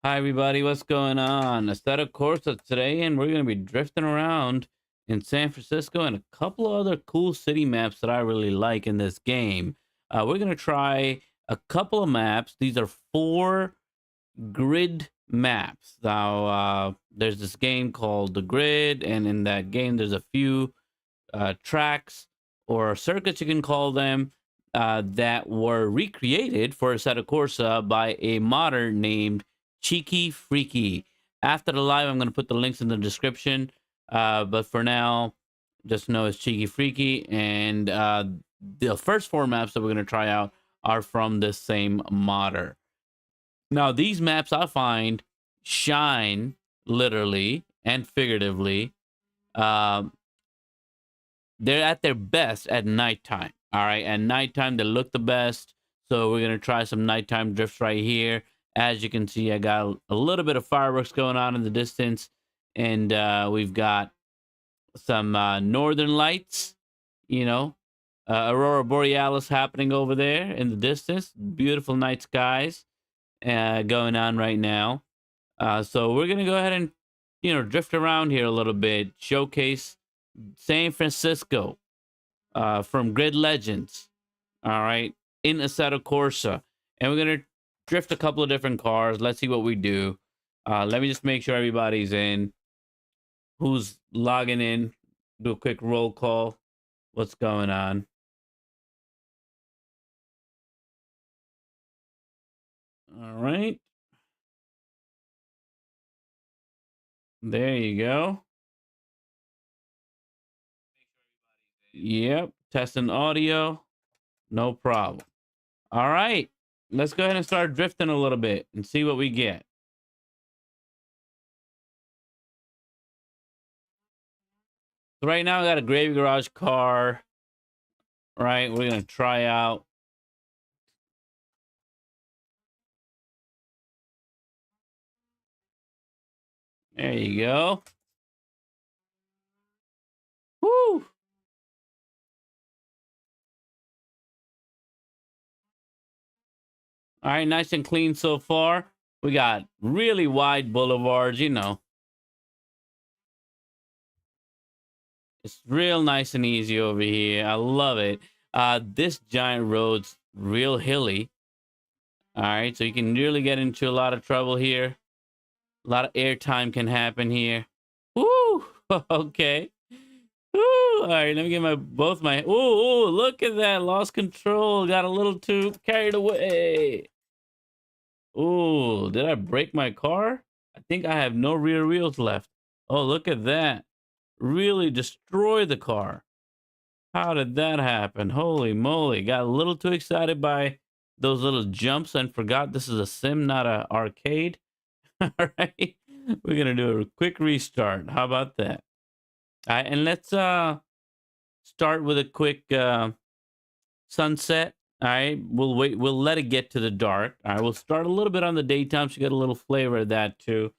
Hi everybody, what's going on? Assetto Corsa today, and we're going to be drifting around in San Francisco and a couple of other cool city maps that I really like in this game. We're going to try a couple of maps. These are 4 grid maps. Now, there's this game called The Grid, and in that game, there's a few tracks or circuits, you can call them, that were recreated for Assetto Corsa by a modder named Cheeky Freaky. After the live, I'm going to put the links in the description. But for now, just know it's Cheeky Freaky. And the first 4 maps that we're going to try out are from the same modder. Now, these maps I find shine literally and figuratively. Um, they're at their best at nighttime. All right, at nighttime they look the best. So we're gonna try some nighttime drifts right here. As you can see, I got a little bit of fireworks going on in the distance, and we've got some northern lights. You know, aurora borealis happening over there in the distance. Beautiful night skies going on right now. So we're gonna go ahead and drift around here a little bit, showcase San Francisco from Grid Legends. All right, in Assetto Corsa, and we're gonna drift a couple of different cars. Let's see what we do. Let me just make sure everybody's in. Who's logging in? Do a quick roll call. What's going on? All right, there you go. Yep, testing audio. No problem. All right, let's go ahead and start drifting a little bit and see what we get. So right now, I got a Gravy Garage car. Right, we're gonna try out. There you go. Woo! All right, nice and clean so far. We got really wide boulevards, It's real nice and easy over here. I love it. This giant road's real hilly. All right, so you can really get into a lot of trouble here. A lot of airtime can happen here. Woo! Okay. Woo! All right, let me get both my. Ooh, look at that! Lost control. Got a little too carried away. Ooh, did I break my car? I think I have no rear wheels left. Oh, look at that. Really destroy the car. How did that happen? Holy moly. Got a little too excited by those little jumps and forgot this is a sim, not a arcade. All right. We're going to do a quick restart. How about that? All right, and let's start with a quick sunset. All right, we'll wait. We'll let it get to the dark. All right, we'll start a little bit on the daytime so you get a little flavor of that too.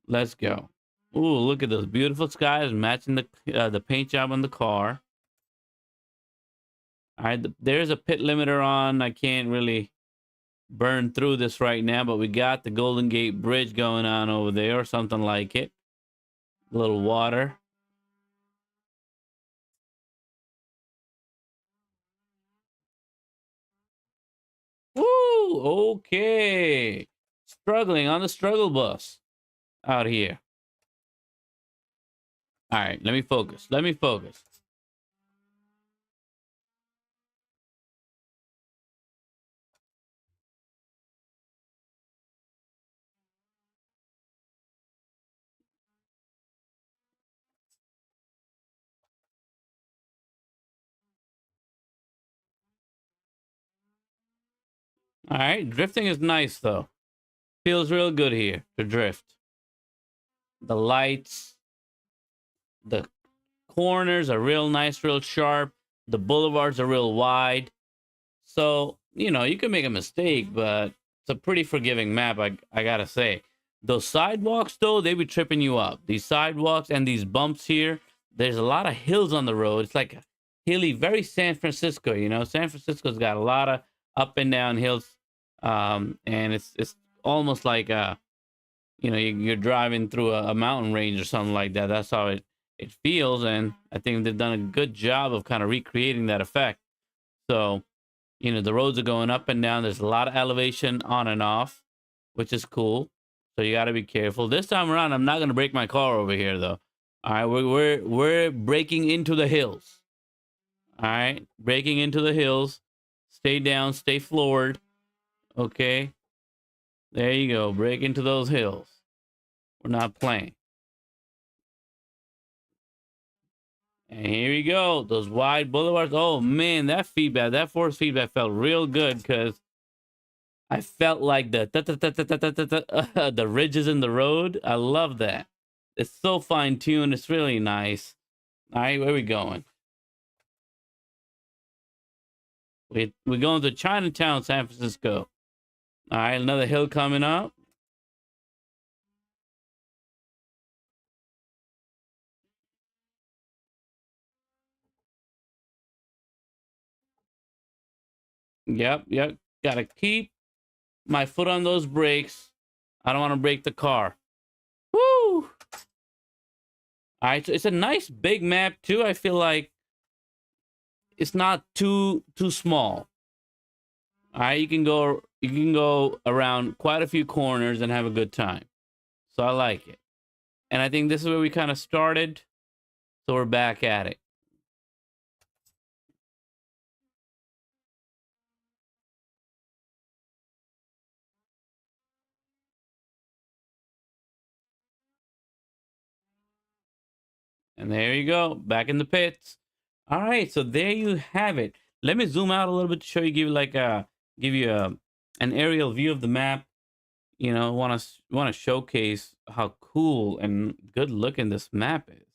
Let's go. Ooh, look at those beautiful skies matching the paint job on the car. All right, there's a pit limiter on. I can't really burn through this right now, but we got the Golden Gate Bridge going on over there or something like it. A little water. Woo! Okay. Struggling on the struggle bus out here. All right, let me focus. Let me focus. All right, drifting is nice though. Feels real good here to drift. The lights, the corners are real nice, real sharp. The boulevards are real wide. So, you can make a mistake, but it's a pretty forgiving map, I gotta say. Those sidewalks, though, they be tripping you up. These sidewalks and these bumps here, there's a lot of hills on the road. It's like hilly, very San Francisco, San Francisco's got a lot of up and down hills. And it's almost like you know, you're driving through a mountain range or something like that. That's how it feels, and I think they've done a good job of kind of recreating that effect. So, you know, the roads are going up and down. There's a lot of elevation on and off, which is cool. So you got to be careful. This time around, I'm not going to break my car over here, though. All right, we're breaking into the hills. All right, breaking into the hills. Stay down, stay floored. Okay, there you go. Break into those hills. We're not playing. And here we go. Those wide boulevards. Oh man, that feedback, that force feedback felt real good because I felt like the ridges in the road. I love that. It's so fine tuned. It's really nice. All right, where we going? We're going to Chinatown, San Francisco. All right, another hill coming up. Yep, yep. Gotta keep my foot on those brakes. I don't want to break the car. Woo! All right, so it's a nice big map too. I feel like it's not too small. All right, you can go around quite a few corners and have a good time. So I like it. And I think this is where we kind of started. So we're back at it. And there you go, back in the pits. All right, so there you have it. Let me zoom out a little bit to show you, give you an aerial view of the map. You know, want to showcase how cool and good looking this map is.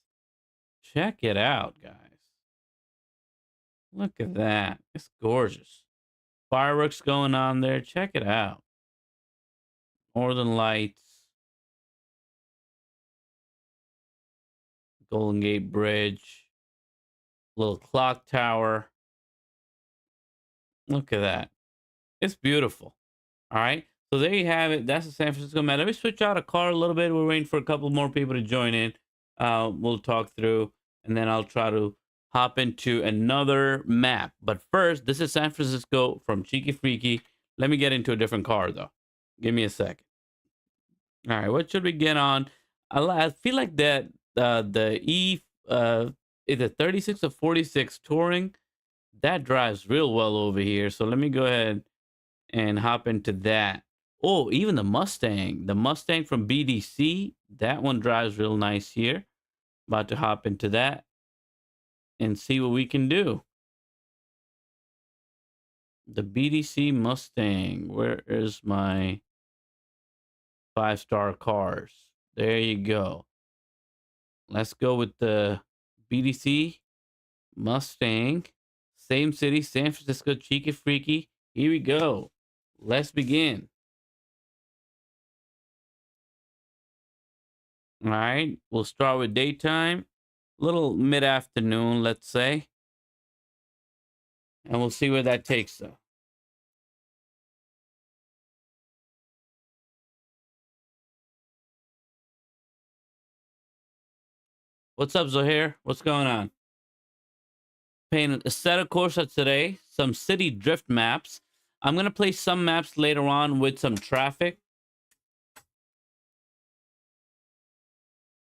Check it out, guys. Look at that. It's gorgeous. Fireworks going on there. Check it out. Northern Lights, Golden Gate Bridge, little clock tower. Look at that. It's beautiful. All right. So there you have it. That's the San Francisco map. Let me switch out a car a little bit. We're waiting for a couple more people to join in. We'll talk through, and then I'll try to hop into another map. But first, this is San Francisco from Cheeky Freaky. Let me get into a different car, though. Give me a second. All right. What should we get on? I feel like that the is it 36 or 46 touring? That drives real well over here. So let me go ahead and hop into that. Oh, even the Mustang from BDC, that one drives real nice here. About to hop into that and see what we can do. The BDC Mustang, where is my 5-star cars? There you go. Let's go with the BDC Mustang. Same city, San Francisco, Cheeky Freaky. Here we go. Let's begin. All right, we'll start with daytime, little mid-afternoon, let's say, and we'll see where that takes us. What's up, Zohair? What's going on? Playing Assetto Corsa today, some city drift maps. I'm going to play some maps later on with some traffic.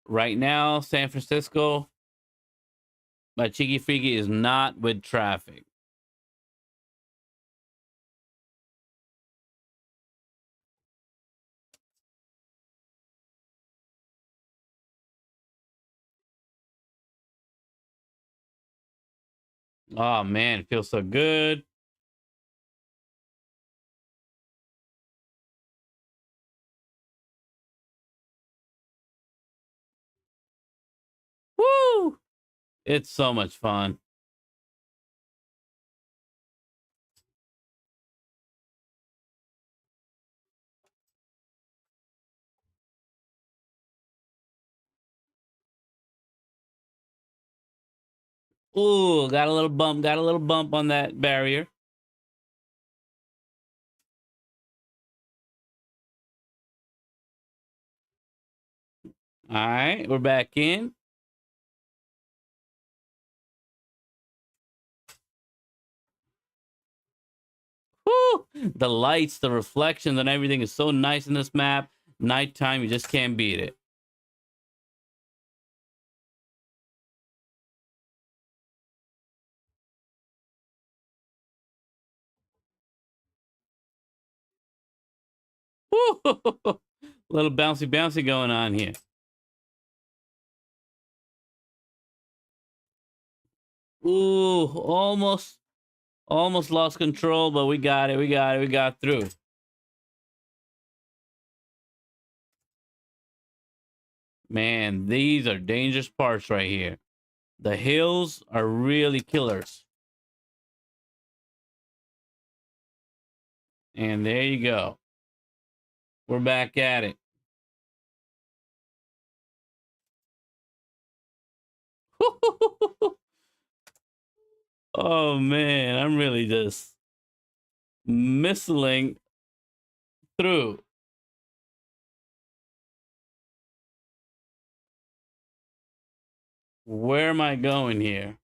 Right now, San Francisco, by Cheeky Freaky, is not with traffic. Oh, man, it feels so good. Woo! It's so much fun. Ooh, got a little bump on that barrier. All right, we're back in. Woo! The lights, the reflections, and everything is so nice in this map. Nighttime, you just can't beat it. Woo! Little bouncy bouncy going on here. Ooh, almost lost control, but we got it. We got it. We got through. Man, these are dangerous parts right here. The hills are really killers. And there you go. We're back at it. Oh man, I'm really just missling through. Where am I going here?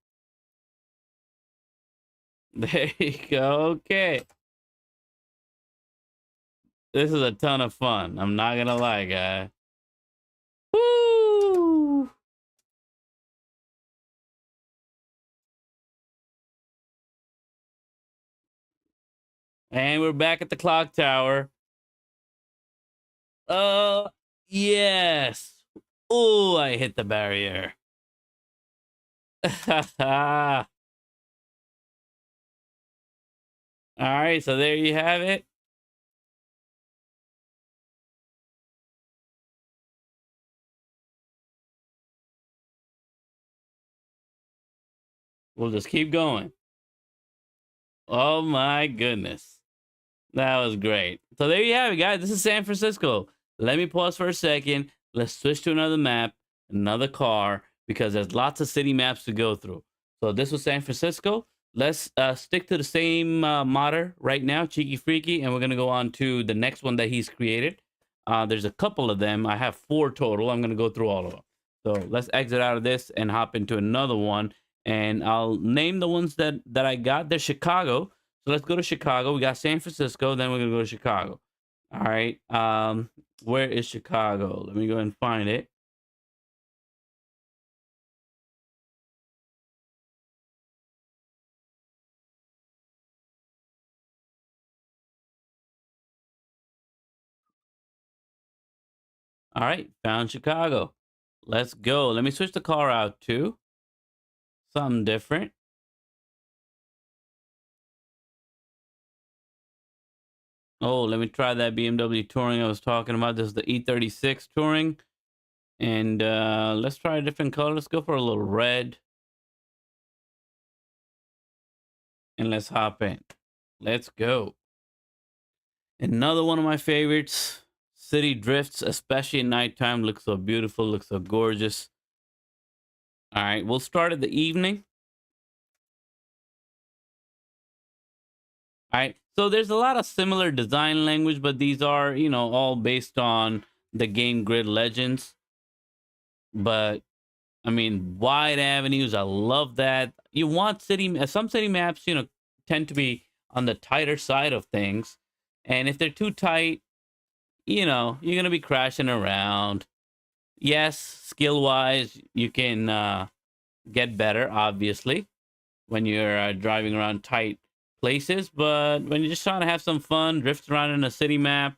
There you go. Okay. This is a ton of fun. I'm not gonna lie, guy. Woo! And we're back at the clock tower. Uh, yes. Oh, I hit the barrier. All right, so there you have it. We'll just keep going. Oh my goodness. That was great. So there you have it, guys. This is San Francisco. Let me pause for a second. Let's switch to another map, another car, because there's lots of city maps to go through. So this was San Francisco. Let's stick to the same modder right now, Cheeky Freaky, and we're going to go on to the next one that he's created. There's a couple of them. I have 4 total. I'm going to go through all of them. So let's exit out of this and hop into another one. And I'll name the ones that I got. They're Chicago. So let's go to Chicago. We got San Francisco. Then we're going to go to Chicago. All right. Where is Chicago? Let me go and find it. All right. Found Chicago. Let's go. Let me switch the car out too. Something different. Oh, let me try that BMW Touring I was talking about. This is the E36 Touring. And let's try a different color. Let's go for a little red. And let's hop in. Let's go. Another one of my favorites. City drifts, especially at nighttime, looks so beautiful, looks so gorgeous. All right, we'll start at the evening. All right, so there's a lot of similar design language, but these are, you know, all based on the game Grid Legends. But I mean, wide avenues, I love that. You want some city maps, you know, tend to be on the tighter side of things. And if they're too tight, you know, you're going to be crashing around. Yes, skill wise, you can get better, obviously, when you're driving around tight places. But when you're just trying to have some fun, drift around in a city map,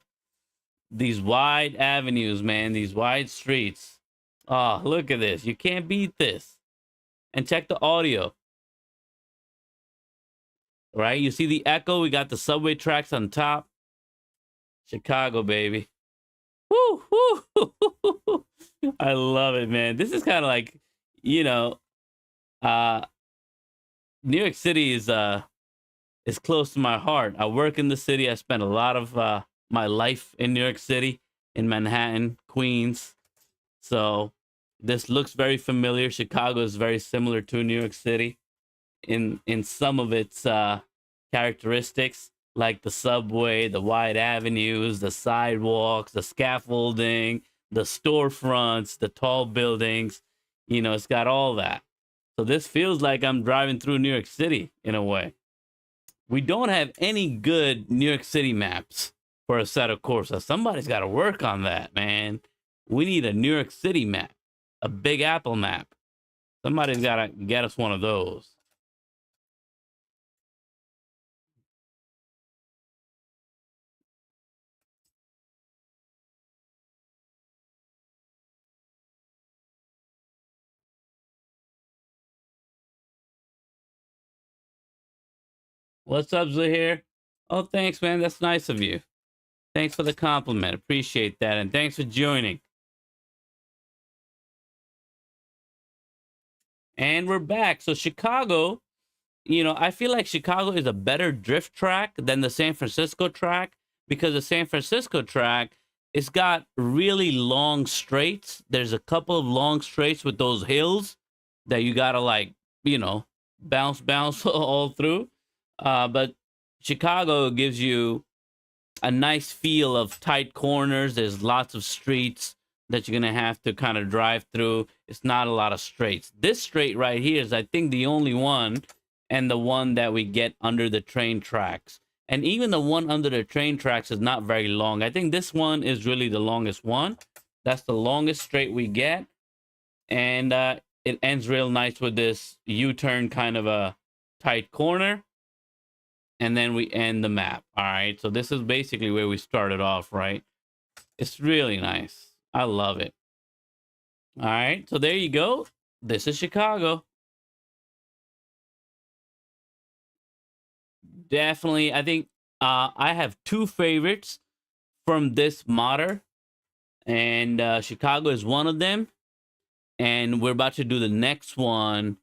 these wide avenues, man, these wide streets. Oh, look at this. You can't beat this. And check the audio. Right? You see the echo? We got the subway tracks on top. Chicago, baby. Woo, woo. I love it, man. This is kind of like, you know, uh New York City is close to my heart. I work in the city. I spent a lot of my life in New York City, in Manhattan, Queens. So this looks very familiar. Chicago is very similar to New York City in some of its characteristics, like the subway, the wide avenues, the sidewalks, the scaffolding, the storefronts, the tall buildings. You know, it's got all that. So this feels like I'm driving through New York City in a way. We don't have any good New York City maps for Assetto Corsa. Somebody's got to work on that, man. We need a New York City map, a Big Apple map. Somebody's got to get us one of those. What's up, Zahir? Oh, thanks, man. That's nice of you. Thanks for the compliment. Appreciate that. And thanks for joining. And we're back. So Chicago, you know, I feel like Chicago is a better drift track than the San Francisco track, because the San Francisco track, it's got really long straights. There's a couple of long straights with those hills that you gotta, like, you know, bounce all through. But Chicago gives you a nice feel of tight corners. There's lots of streets that you're gonna have to kind of drive through. It's not a lot of straights. This straight right here is, I think, the only one, and the one that we get under the train tracks. And even the one under the train tracks is not very long. I think this one is really the longest one. That's the longest straight we get. And it ends real nice with this U-turn kind of a tight corner. And then we end the map. All right. So this is basically where we started off, right? It's really nice. I love it. All right. So there you go. This is Chicago. Definitely. I think I have two favorites from this modder, and Chicago is one of them. And we're about to do the next one,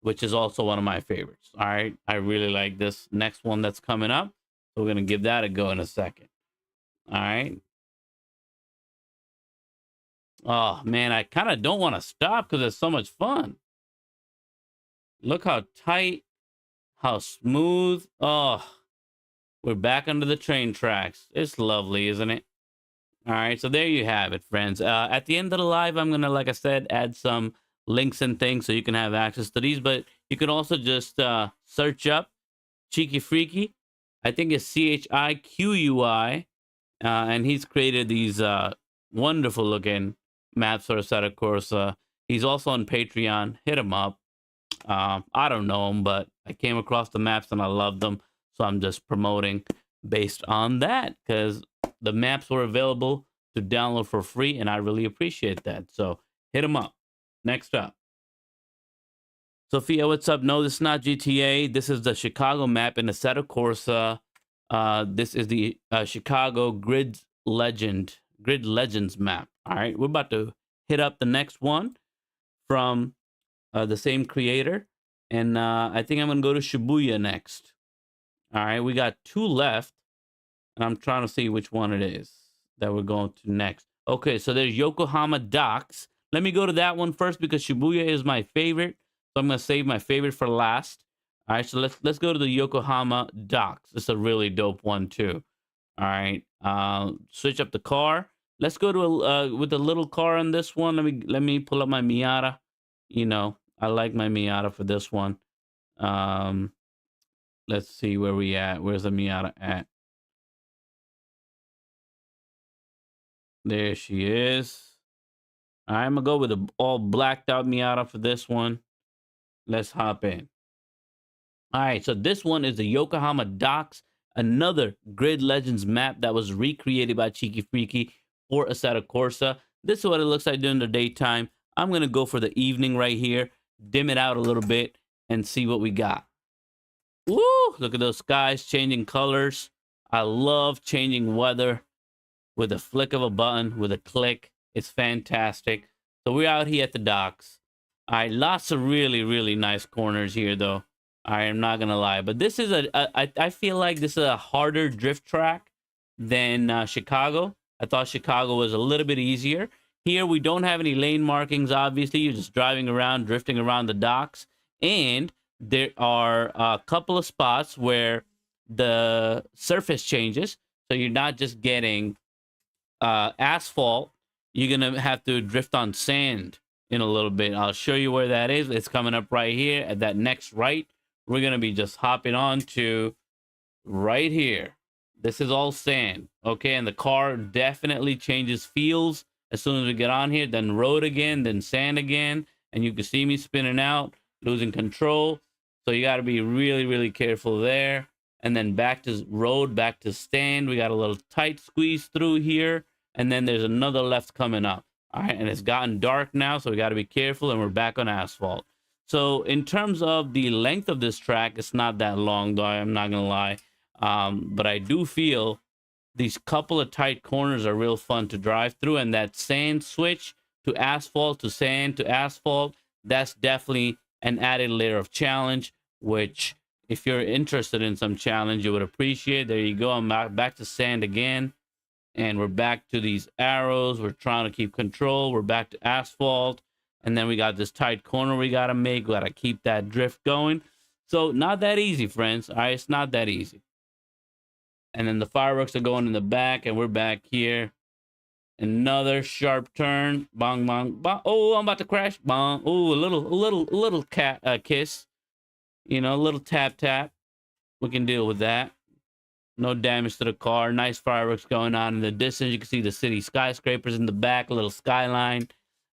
which is also one of my favorites. All right. I really like this next one that's coming up. So we're going to give that a go in a second. All right. Oh, man, I kind of don't want to stop because it's so much fun. Look how tight, how smooth. Oh, we're back under the train tracks. It's lovely, isn't it? All right, so there you have it, friends. At the end of the live, I'm going to, like I said, add some links and things so you can have access to these. But you can also just search up Cheeky Freaky. I think it's CHIQUI. And he's created these wonderful looking maps for Assetto Corsa. He's also on Patreon. Hit him up. I don't know him, but I came across the maps and I loved them. So I'm just promoting based on that, because the maps were available to download for free, and I really appreciate that. So hit him up. Next up. Sophia, what's up? No, this is not GTA. This is the Chicago map in Assetto Corsa. This is the Chicago Grid Legends map. All right, we're about to hit up the next one from the same creator, and I think I'm gonna go to Shibuya next. All right, we got two left, and I'm trying to see which one it is that we're going to next. Okay, so there's Yokohama Docks. Let me go to that one first because Shibuya is my favorite, so I'm gonna save my favorite for last. All right, so let's go to the Yokohama Docks. It's a really dope one too. All right, switch up the car. Let's go to with the little car on this one. Let me pull up my Miata. You know, I like my Miata for this one. Let's see where we at. Where's the Miata at? There she is. All right, I'm gonna go with the all blacked out Miata for this one. Let's hop in. All right, so this one is the Yokohama Docks, another Grid Legends map that was recreated by Cheeky Freaky for Assetto Corsa. This is what it looks like during the daytime. I'm going to go for the evening right here, dim it out a little bit, and see what we got. Woo! Look at those skies changing colors. I love changing weather with a flick of a button, with a click. It's fantastic. So we're out here at the docks. All right, lots of really, really nice corners here, though. I am not gonna lie, but this is I feel like this is a harder drift track than Chicago. I thought Chicago was a little bit easier. Here we don't have any lane markings. Obviously, you're just driving around, drifting around the docks, and there are a couple of spots where the surface changes, so you're not just getting asphalt, you're gonna have to drift on sand in a little bit. I'll show you where that is. It's coming up right here at that next right. We're gonna be just hopping on to right here. This is all sand, okay? And the car definitely changes feels as soon as we get on here. Then road again, then sand again, and you can see me spinning out, losing control. So you got to be really, really careful there. And then back to road, back to stand. We got a little tight squeeze through here, and then there's another left coming up. All right, and it's gotten dark now, so we got to be careful, and we're back on asphalt. So in terms of the length of this track, it's not that long, though. I'm not gonna lie. But I do feel these couple of tight corners are real fun to drive through, and that sand switch to asphalt to sand to asphalt, that's definitely an added layer of challenge, which if you're interested in some challenge, you would appreciate. There you go. I'm back to sand again, and we're back to these arrows. We're trying to keep control. We're back to asphalt, and then we got this tight corner we got to make. We got to keep that drift going. So not that easy, friends. All right, it's not that easy. And then the fireworks are going in the back, and we're back here. Another sharp turn. Bong, bong, bong. Oh, I'm about to crash. Bong. Oh, a little cat kiss. You know, a little tap tap. We can deal with that. No damage to the car. Nice fireworks going on in the distance. You can see the city skyscrapers in the back. A little skyline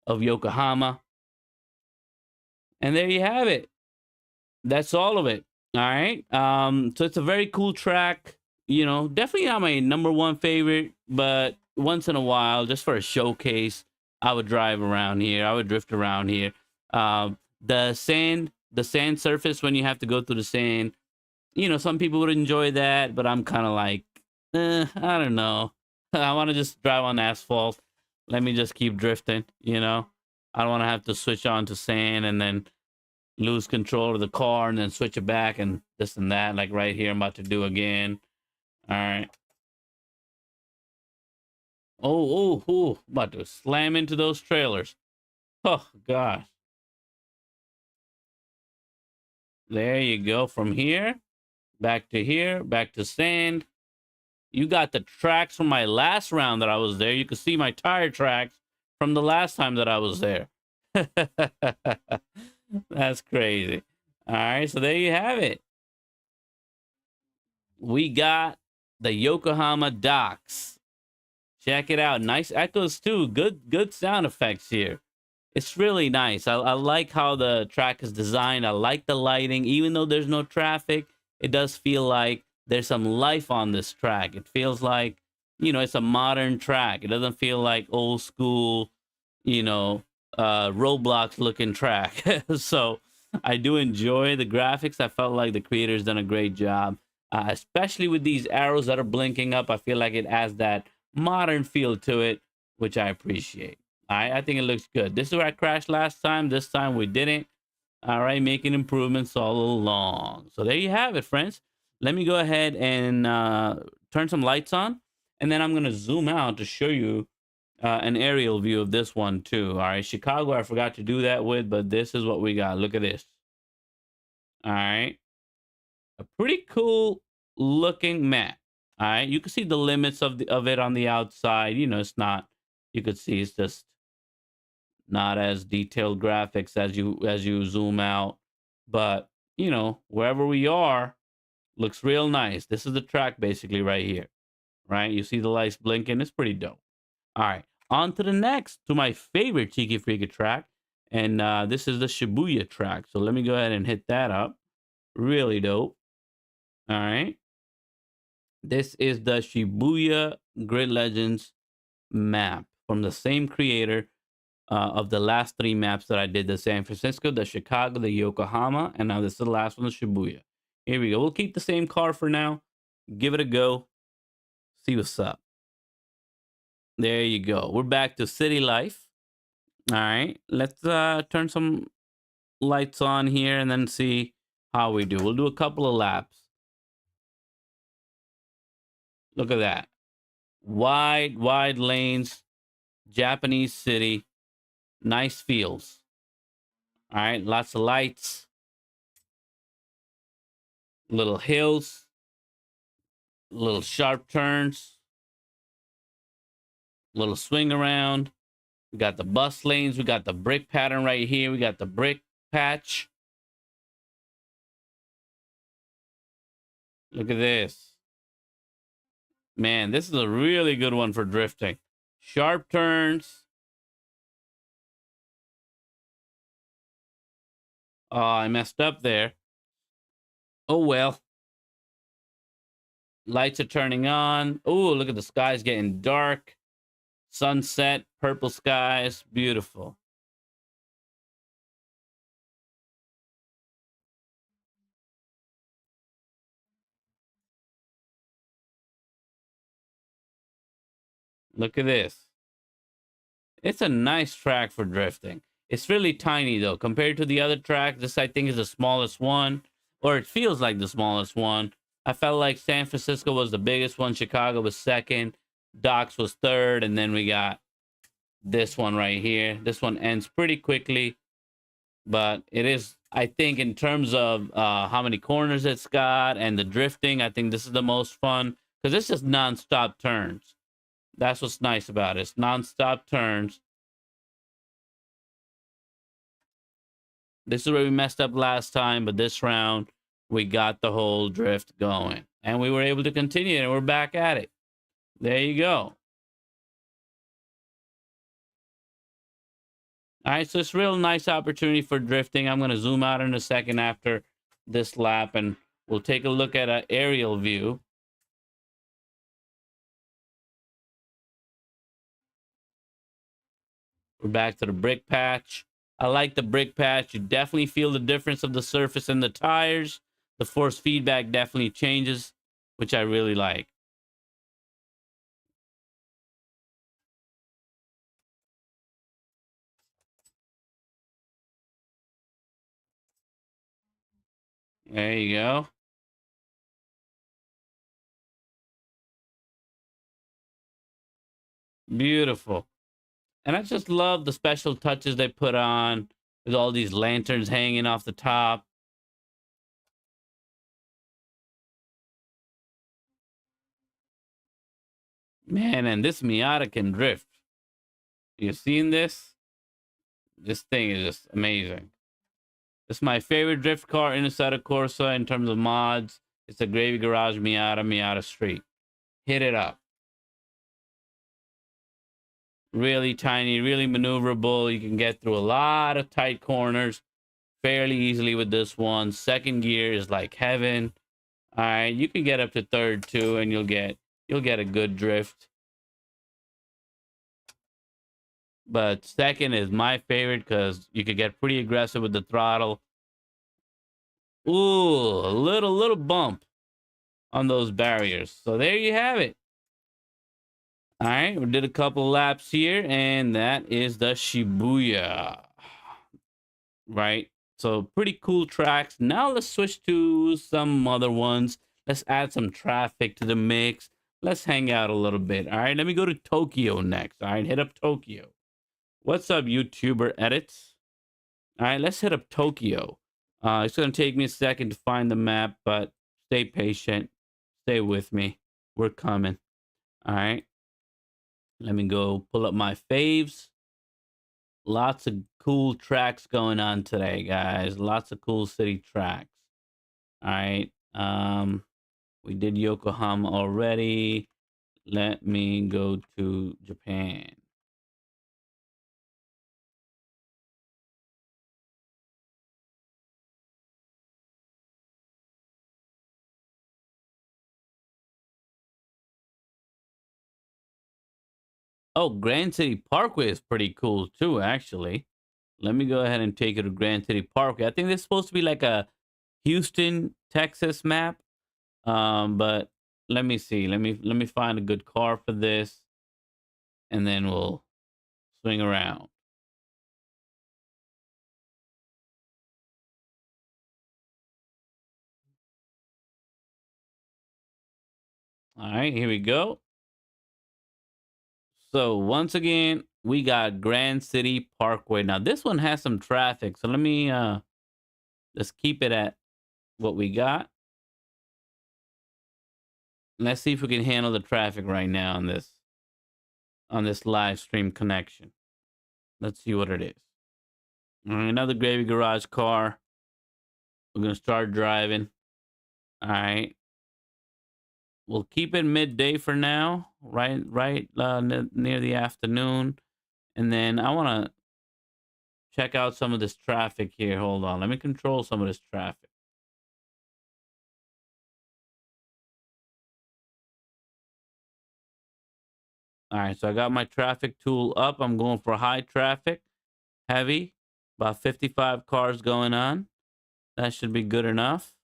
of Yokohama. And there you have it. That's all of it. All right. So it's a very cool track. You know, definitely not my number one favorite, but once in a while, just for a showcase, I would drive around here. I would drift around here. The sand surface when you have to go through the sand, you know, some people would enjoy that, but I'm kind of like, I don't know. I want to just drive on asphalt. Let me just keep drifting, you know. I don't want to have to switch on to sand and then lose control of the car and then switch it back and this and that, like right here I'm about to do again. All right. About to slam into those trailers. Oh, gosh. There you go. From here, back to sand. You got the tracks from my last round that I was there. You can see my tire tracks from the last time that I was there. That's crazy. All right, so there you have it. We got the Yokohama docks. Check it out. Nice echoes too. Good sound effects here. It's really nice. I like how the track is designed. I like the lighting. Even though there's no traffic, it does feel like there's some life on this track. It feels like, you know, it's a modern track. It doesn't feel like old school, you know, Roblox looking track. So I do enjoy the graphics. I felt like the creator's done a great job, especially with these arrows that are blinking up. I feel like it adds that modern feel to it, which I appreciate. All right, I think it looks good. This is where I crashed last time. This time we didn't. All right, making improvements all along. So there you have it, friends. Let me go ahead and turn some lights on, and then I'm going to zoom out to show you an aerial view of this one too. All right, Chicago, I forgot to do that with, but this is what we got. Look at this. All right, a pretty cool looking map. All right, you can see the limits of it on the outside. You know, it's not. You could see it's just not as detailed graphics as you zoom out, but you know, wherever we are, looks real nice. This is the track basically right here, right? You see the lights blinking. It's pretty dope. All right, on to the next, to my favorite Tiki Frika track, and this is the Shibuya track. So let me go ahead and hit that up. Really dope. All right, this is the Shibuya Grid Legends map from the same creator of the last three maps that I did: the San Francisco, the Chicago, the Yokohama, and now this is the last one, the Shibuya. Here we go. We'll keep the same car for now. Give it a go. See what's up. There you go. We're back to city life. All right. Let's turn some lights on here and then see how we do. We'll do a couple of laps. Look at that. Wide lanes. Japanese city. Nice fields. All right. Lots of lights. Little hills. Little sharp turns. Little swing around. We got the bus lanes. We got the brick pattern right here. We got the brick patch. Look at this. Man, this is a really good one for drifting. Sharp turns. Oh, I messed up there. Oh, well. Lights are turning on. Oh, look at the skies getting dark. Sunset, purple skies. Beautiful. Look at this. It's a nice track for drifting. It's really tiny, though. Compared to the other track, this, I think, is the smallest one. Or it feels like the smallest one. I felt like San Francisco was the biggest one. Chicago was second. Docks was third. And then we got this one right here. This one ends pretty quickly. But it is, I think, in terms of how many corners it's got and the drifting, I think this is the most fun. Because it's just non-stop turns. That's what's nice about it. It's non-stop turns. This is where we messed up last time, but this round, we got the whole drift going. And we were able to continue, and we're back at it. There you go. All right, so it's a real nice opportunity for drifting. I'm going to zoom out in a second after this lap, and we'll take a look at an aerial view. We're back to the brick patch. I like the brick patch. You definitely feel the difference of the surface and the tires. The force feedback definitely changes, which I really like. There you go. Beautiful. And I just love the special touches they put on with all these lanterns hanging off the top. Man, and this Miata can drift. You seen this? This thing is just amazing. It's my favorite drift car in Assetto Corsa in terms of mods. It's a Gravy Garage Miata Street. Hit it up. Really tiny, really maneuverable. You can get through a lot of tight corners fairly easily with this one. Second gear is like heaven. All right, you can get up to third too, and you'll get a good drift. But second is my favorite because you could get pretty aggressive with the throttle. Ooh, a little bump on those barriers. So there you have it. All right, we did a couple laps here, and that is the Shibuya. Right? So pretty cool tracks. Now let's switch to some other ones. Let's add some traffic to the mix. Let's hang out a little bit. All right, let me go to Tokyo next. All right, hit up Tokyo. What's up, YouTuber edits? All right, let's hit up Tokyo. It's going to take me a second to find the map, but stay patient. Stay with me. We're coming. All right. Let me go pull up my faves. Lots of cool tracks going on today, guys. Lots of cool city tracks. All right. We did Yokohama already. Let me go to Japan. Oh, Grand City Parkway is pretty cool too, actually. Let me go ahead and take you to Grand City Parkway. I think this is supposed to be like a Houston, Texas map. But let me see. Let me find a good car for this, and then we'll swing around. All right, here we go. So once again, we got Grand City Parkway. Now this one has some traffic, so let me let's keep it at what we got. Let's see if we can handle the traffic right now on this. on this live stream connection. Let's see what it is. All right, another gravy garage car. We're gonna start driving. All right. We'll keep it midday for now, right near the afternoon, and then I want to check out some of this traffic here. Hold on, let me control some of this traffic. All right, so I got my traffic tool up. I'm going for high traffic, heavy, about 55 cars going on. That should be good enough.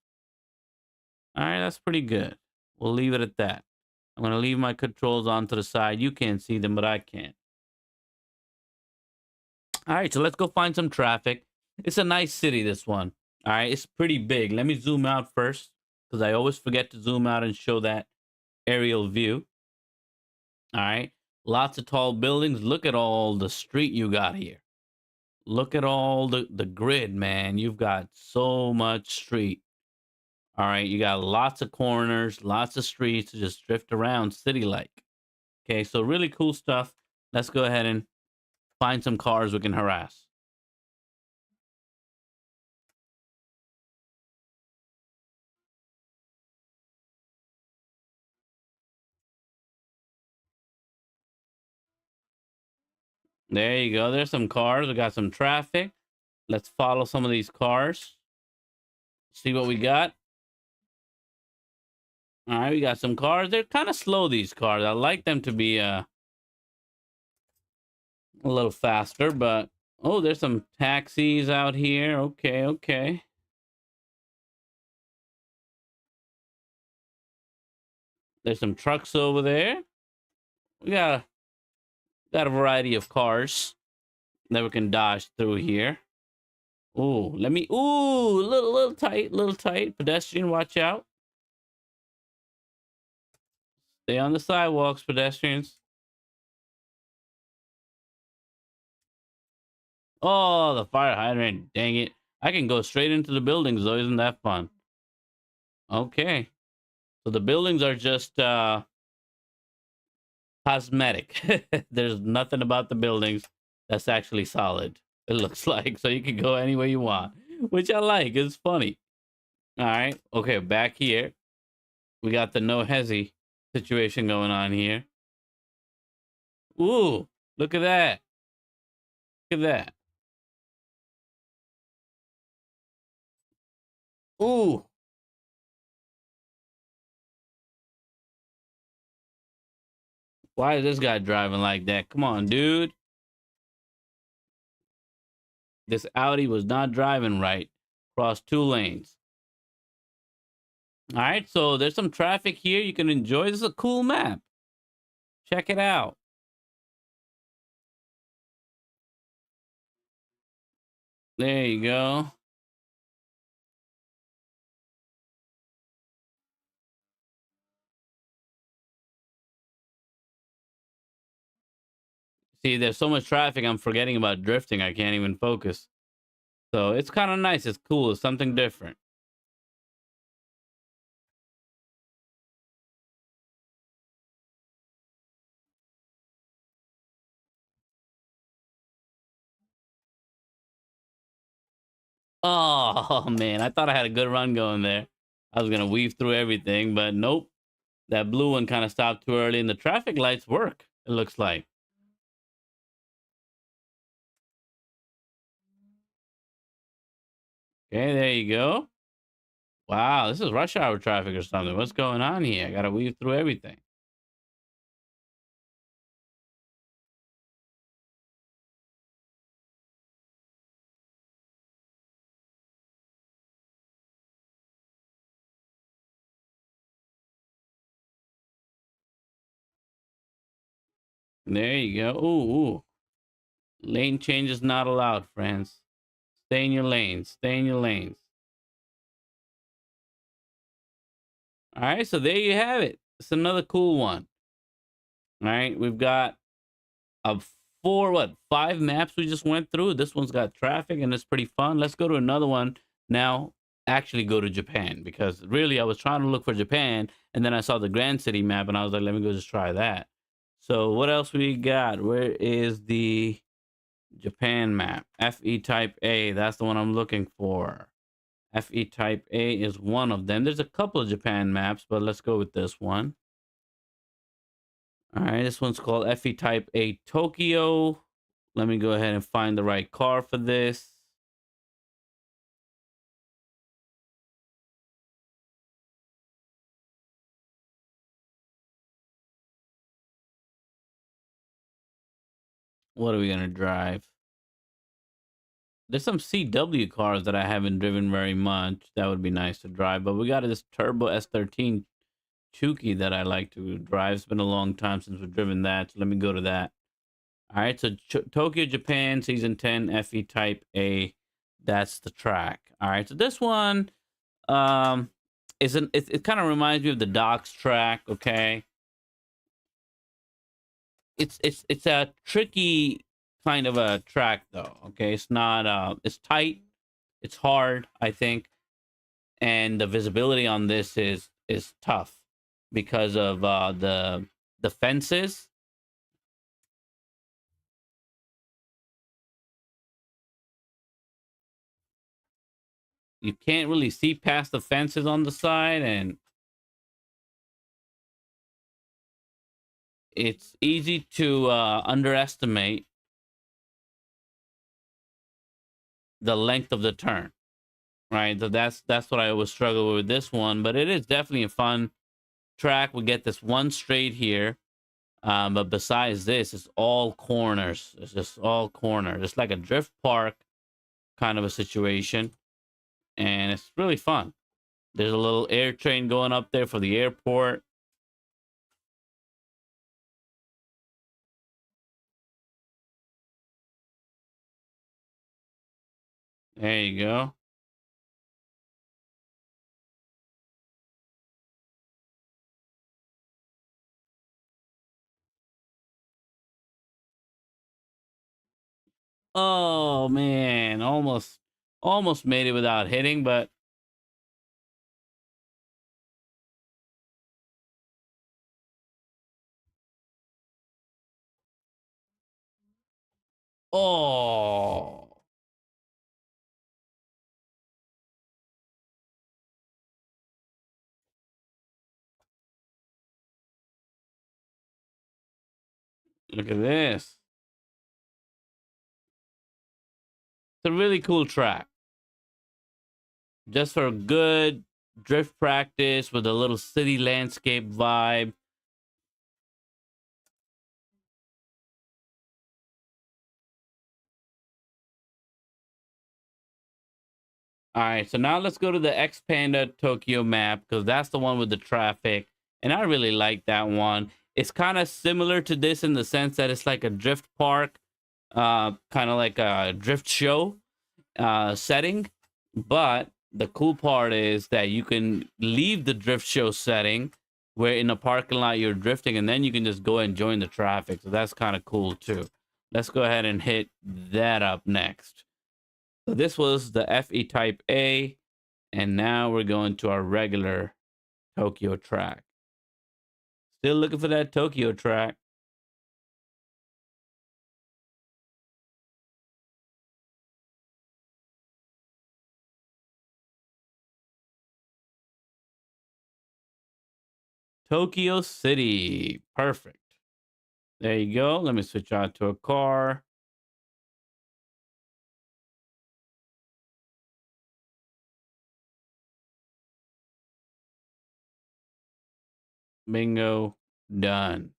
All right, that's pretty good. We'll leave it at that. I'm going to leave my controls on to the side. You can't see them, but I can. All right, so let's go find some traffic. It's a nice city, this one. All right, it's pretty big. Let me zoom out first because I always forget to zoom out and show that aerial view. All right, lots of tall buildings. Look at all the street you got here. Look at all the grid, man. You've got so much street. All right, you got lots of corners, lots of streets to just drift around city-like. Okay, so really cool stuff. Let's go ahead and find some cars we can harass. There you go. There's some cars. We got some traffic. Let's follow some of these cars. See what we got. All right, we got some cars. They're kind of slow, these cars. I like them to be a little faster, but oh, there's some taxis out here. Okay, okay. There's some trucks over there. We got a variety of cars that we can dodge through here. Ooh, let me. Ooh, little tight. Pedestrian, watch out. Stay on the sidewalks, pedestrians. Oh, the fire hydrant. Dang it. I can go straight into the buildings, though. Isn't that fun? Okay. So the buildings are just cosmetic. There's nothing about the buildings that's actually solid, it looks like. So you can go any way you want, which I like. It's funny. All right. Okay, back here. We got the no hezzy situation going on here. Ooh, look at that. Look at that. Ooh. Why is this guy driving like that? Come on, dude. This Audi was not driving right. Across 2 lanes. All right, so there's some traffic here you can enjoy. This is a cool map. Check it out. There you go. See, there's so much traffic, I'm forgetting about drifting. I can't even focus. So it's kind of nice. It's cool. It's something different. Oh, man. I thought I had a good run going there. I was going to weave through everything, but nope. That blue one kind of stopped too early, and the traffic lights work, it looks like. Okay, there you go. Wow, this is rush hour traffic or something. What's going on here? I got to weave through everything. There you go. Ooh. Lane change is not allowed, friends. Stay in your lanes. Stay in your lanes. All right, so there you have it. It's another cool one. All right, we've got a 5 maps we just went through. This one's got traffic and it's pretty fun. Let's go to another one now. Actually, go to Japan, because really I was trying to look for Japan, and then I saw the Grand City map, and I was like, let me go just try that. So what else we got? Where is the Japan map? FE Type A. That's the one I'm looking for. FE Type A is one of them. There's a couple of Japan maps, but let's go with this one. All right, this one's called FE Type A Tokyo. Let me go ahead and find the right car for this. What are we gonna drive? There's some CW cars that I haven't driven very much. That would be nice to drive. But we got this Turbo S13 Chuki that I like to drive. It's been a long time since we've driven that. So let me go to that. All right. So Tokyo, Japan, Season 10, FE Type A. That's the track. All right. So this one it kind of reminds me of the Docks track. Okay. It's a tricky kind of a track though. Okay. It's not it's tight. It's hard, I think, and the visibility on this is tough because of the fences. You can't really see past the fences on the side, and it's easy to underestimate the length of the turn. Right, so that's what I always struggle with this one, but it is definitely a fun track. We get this one straight here. But besides this, it's all corners. It's just all corners. It's like a drift park kind of a situation, and it's really fun. There's a little air train going up there for the airport. There you go. Oh man, almost made it without hitting, but oh, look at this. It's a really cool track. Just for a good drift practice with a little city landscape vibe. All right, so now let's go to the X Panda Tokyo map because that's the one with the traffic, and I really like that one. It's kind of similar to this in the sense that it's like a drift park, kind of like a drift show setting. But the cool part is that you can leave the drift show setting where in a parking lot you're drifting, and then you can just go and join the traffic. So that's kind of cool too. Let's go ahead and hit that up next. So this was the FE Type A, and now we're going to our regular Tokyo track. Still looking for that Tokyo track. Tokyo City. Perfect. There you go. Let me switch out to a car. Bingo. Done.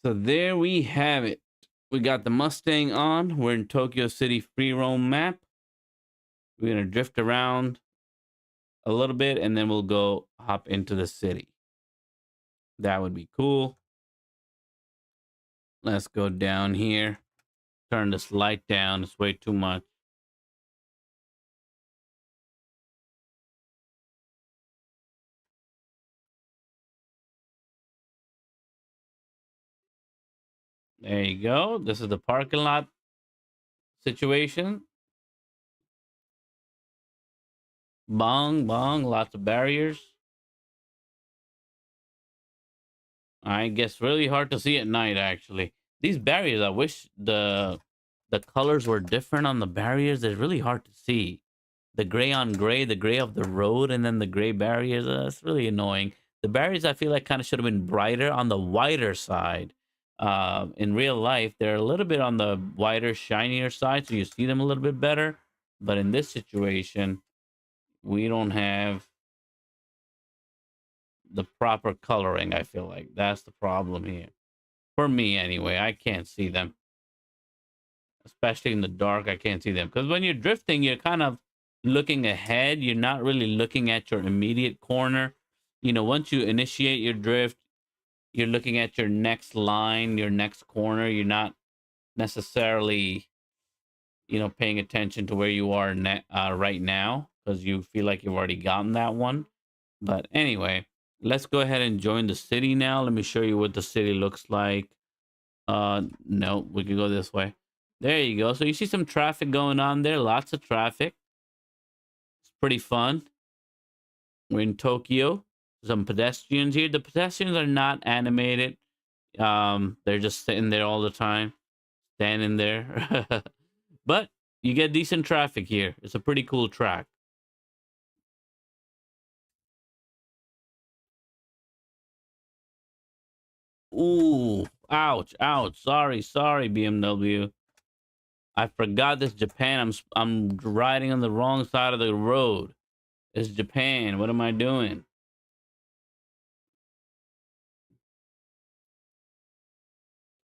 So there we have it. We got the Mustang on. We're in Tokyo City free roam map. We're going to drift around a little bit and then we'll go hop into the city. That would be cool. Let's go down here. Turn this light down. It's way too much. There you go. This is the parking lot situation. Bong, bong, lots of barriers. I guess really hard to see at night. Actually, these barriers. I wish the colors were different on the barriers. They're really hard to see. The gray on gray, the gray of the road, and then the gray barriers. That's really annoying. The barriers I feel like kind of should have been brighter on the whiter side. In real life, they're a little bit on the whiter, shinier side, so you see them a little bit better. But in this situation, we don't have the proper coloring. I feel like that's the problem here. For me, anyway, I can't see them, especially in the dark. I can't see them because when you're drifting, you're kind of looking ahead. You're not really looking at your immediate corner. Once you initiate your drift, you're looking at your next line, your next corner. You're not necessarily, paying attention to where you are right now because you feel like you've already gotten that one. But anyway, let's go ahead and join the city now. Let me show you what the city looks like. No, we can go this way. There you go. So you see some traffic going on there. Lots of traffic. It's pretty fun. We're in Tokyo. Some pedestrians here. The pedestrians are not animated. They're just sitting there all the time, standing there. But you get decent traffic here. It's a pretty cool track. Ooh, ouch, ouch. Sorry, BMW. I forgot this Japan. I'm riding on the wrong side of the road. It's Japan. What am I doing?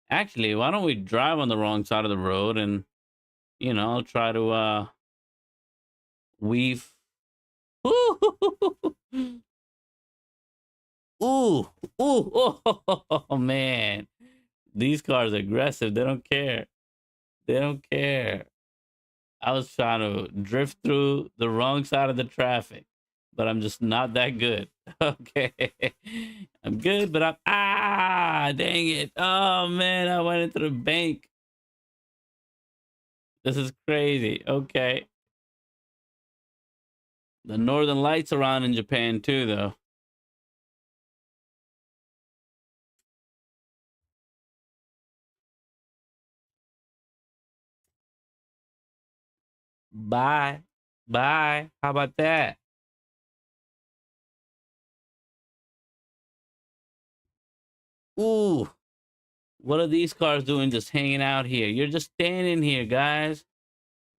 Actually, why don't we drive on the wrong side of the road and I'll try to weave. Ooh, ooh, ooh, oh man. These cars are aggressive. They don't care. They don't care. I was trying to drift through the wrong side of the traffic, but I'm just not that good. Okay. I'm good, but dang it. Oh man, I went into the bank. This is crazy. Okay. The northern lights are on in Japan too, though. Bye. Bye. How about that? Ooh, what are these cars doing just hanging out here? You're just standing here, guys.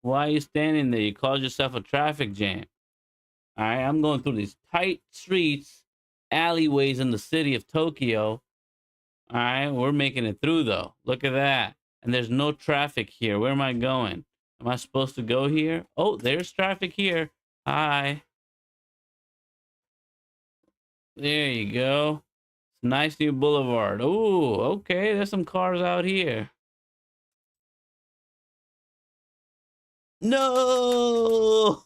Why are you standing there? You caused yourself a traffic jam. All right, I'm going through these tight streets, alleyways in the city of Tokyo. All right, we're making it through though. Look at that. And there's no traffic here. Where am I going? Am I supposed to go here? Oh, there's traffic here. Hi. There you go. It's a nice new boulevard. Ooh, okay. There's some cars out here. No!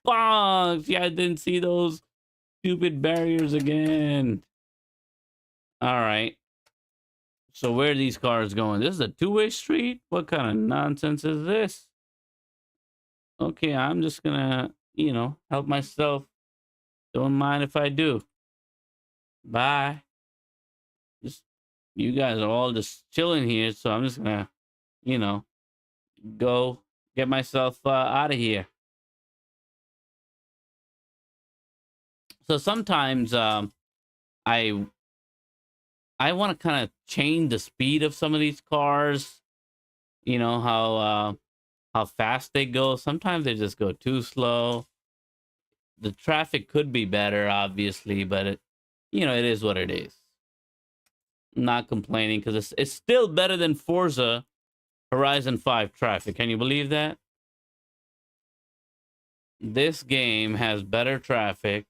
Bonk! Yeah, I didn't see those stupid barriers again. All right. So where are these cars going? This is a two-way street? What kind of nonsense is this? Okay, I'm just gonna, help myself. Don't mind if I do. Bye. Just you guys are all just chilling here, so I'm just gonna, you know, go get myself out of here. So sometimes I I want to kind of change the speed of some of these cars. You know how fast they go. Sometimes they just go too slow. The traffic could be better, obviously, but it is what it is. I'm not complaining because it's still better than Forza Horizon 5 traffic. Can you believe that? This game has better traffic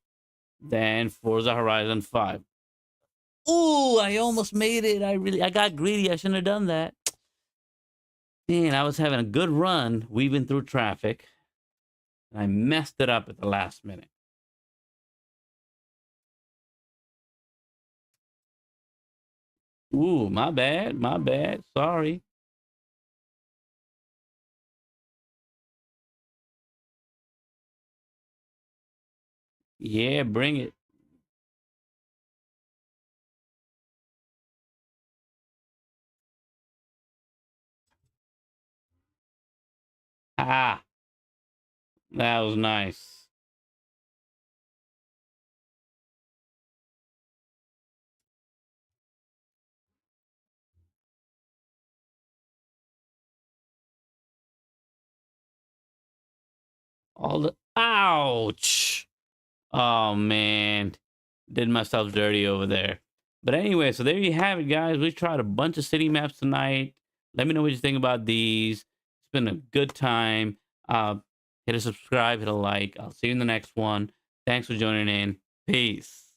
than Forza Horizon 5. Ooh, I almost made it. I got greedy. I shouldn't have done that. Man, I was having a good run weaving through traffic, and I messed it up at the last minute. Ooh, my bad. My bad. Sorry. Yeah, bring it. Ah, that was nice. All the ouch. Oh man, did myself dirty over there. But anyway, so there you have it, guys. We tried a bunch of city maps tonight. Let me know what you think about these. It's been a good time. Hit a subscribe, hit a like. I'll see you in the next one. Thanks for joining in. Peace.